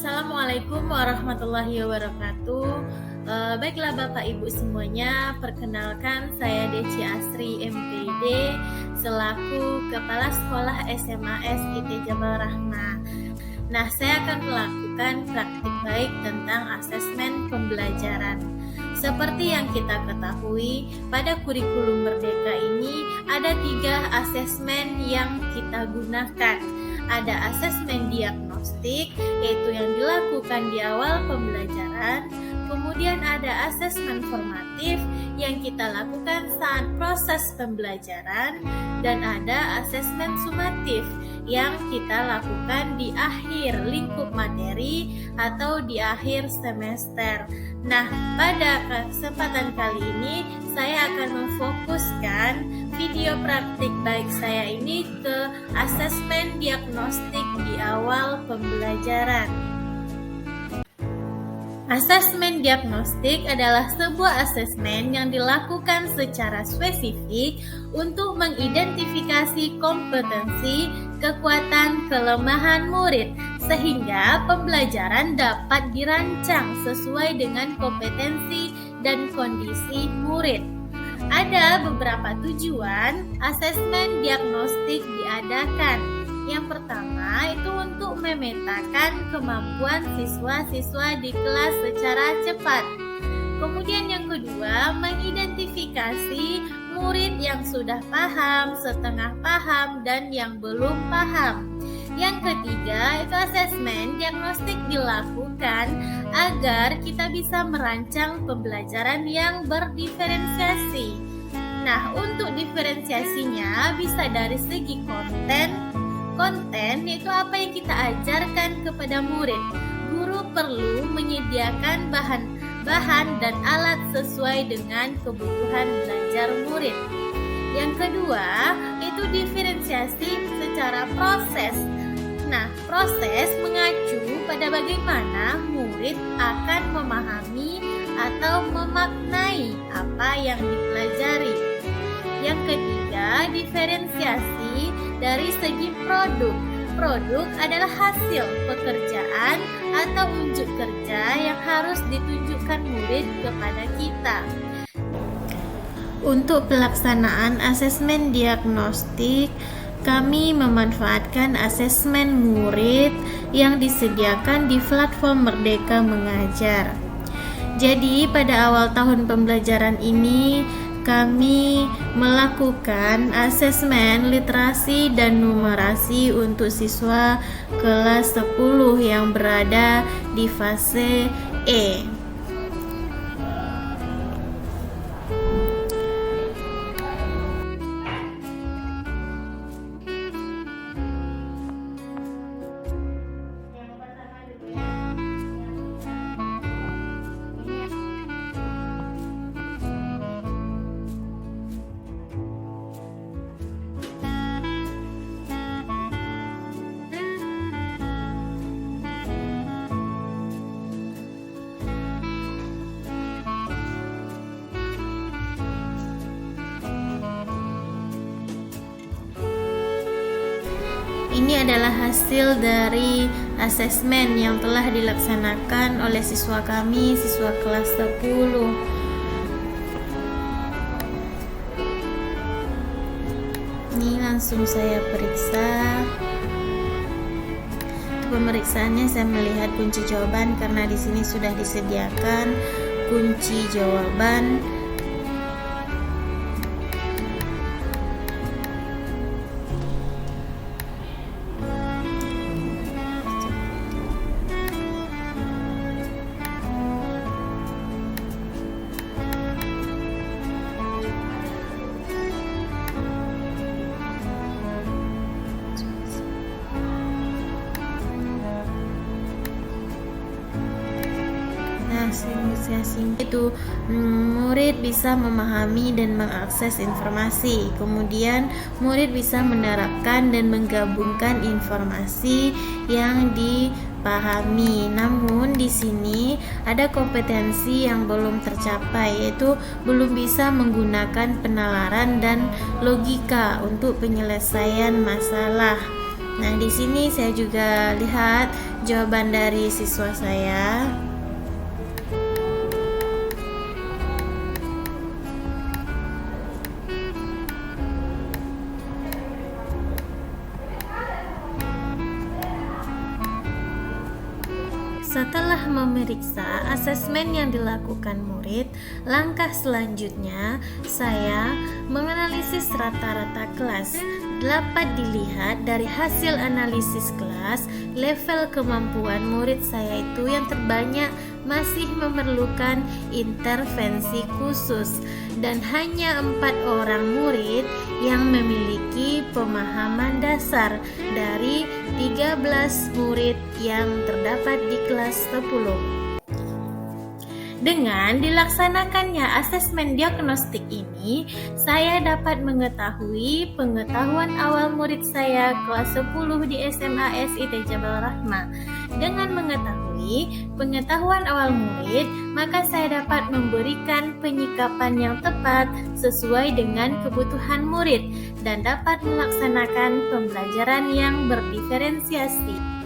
Assalamualaikum warahmatullahi wabarakatuh. Baiklah Bapak Ibu semuanya, perkenalkan saya Deci Asri MPD selaku Kepala Sekolah SMA SIT Jabal Rahmah. Nah, saya akan melakukan praktik baik tentang asesmen pembelajaran. Seperti yang kita ketahui, pada kurikulum Merdeka ini ada 3 asesmen yang kita gunakan. Ada asesmen diagnostik, yaitu yang dilakukan di awal pembelajaran. Kemudian ada asesmen formatif yang kita lakukan saat proses pembelajaran. Dan ada asesmen sumatif yang kita lakukan di akhir lingkup materi atau di akhir semester. Nah, pada kesempatan kali ini saya akan memfokuskan video praktik baik saya ini ke asesmen diagnostik di awal pembelajaran. Asesmen diagnostik adalah sebuah asesmen yang dilakukan secara spesifik untuk mengidentifikasi kompetensi, kekuatan, kelemahan murid sehingga pembelajaran dapat dirancang sesuai dengan kompetensi dan kondisi murid. Ada beberapa tujuan asesmen diagnostik diadakan. Yang pertama itu untuk memetakan kemampuan siswa-siswa di kelas secara cepat. Kemudian yang kedua, mengidentifikasi murid yang sudah paham, setengah paham, dan yang belum paham. Yang ketiga, itu asesmen diagnostik dilakukan agar kita bisa merancang pembelajaran yang berdiferensiasi. Nah, untuk diferensiasinya bisa dari segi konten yaitu apa yang kita ajarkan kepada murid. Guru perlu menyediakan bahan dan alat sesuai dengan kebutuhan belajar murid. Yang kedua, itu diferensiasi secara proses. Nah, proses mengacu pada bagaimana murid akan memahami atau memaknai apa yang dipelajari. Yang ketiga, diferensiasi dari segi produk. Produk adalah hasil pekerjaan atau unjuk kerja yang harus ditunjukkan murid kepada kita. Untuk pelaksanaan asesmen diagnostik, kami memanfaatkan asesmen murid yang disediakan di platform Merdeka Mengajar. Jadi, pada awal tahun pembelajaran ini, kami melakukan asesmen literasi dan numerasi untuk siswa kelas 10 yang berada di fase E. Ini adalah hasil dari asesmen yang telah dilaksanakan oleh siswa kami, siswa kelas 10. Ini langsung saya periksa. Untuk pemeriksaannya saya melihat kunci jawaban karena di sini sudah disediakan kunci jawaban. Itu murid bisa memahami dan mengakses informasi. Kemudian murid bisa menerapkan dan menggabungkan informasi yang dipahami. Namun di sini ada kompetensi yang belum tercapai, yaitu belum bisa menggunakan penalaran dan logika untuk penyelesaian masalah. Nah, di sini saya juga lihat jawaban dari siswa saya. Setelah memeriksa asesmen yang dilakukan murid, langkah selanjutnya saya menganalisis rata-rata kelas. Dapat dilihat dari hasil analisis kelas, level kemampuan murid saya itu yang terbanyak masih memerlukan intervensi khusus, dan hanya 4 orang murid yang memiliki pemahaman dasar dari 13 murid yang terdapat di kelas 10. Dengan dilaksanakannya asesmen diagnostik ini, saya dapat mengetahui pengetahuan awal murid saya kelas 10 di SMA SIT Jabal Rahmah. Dengan mengetahui pengetahuan awal murid, maka saya dapat memberikan penyikapan yang tepat sesuai dengan kebutuhan murid dan dapat melaksanakan pembelajaran yang berdiferensiasi.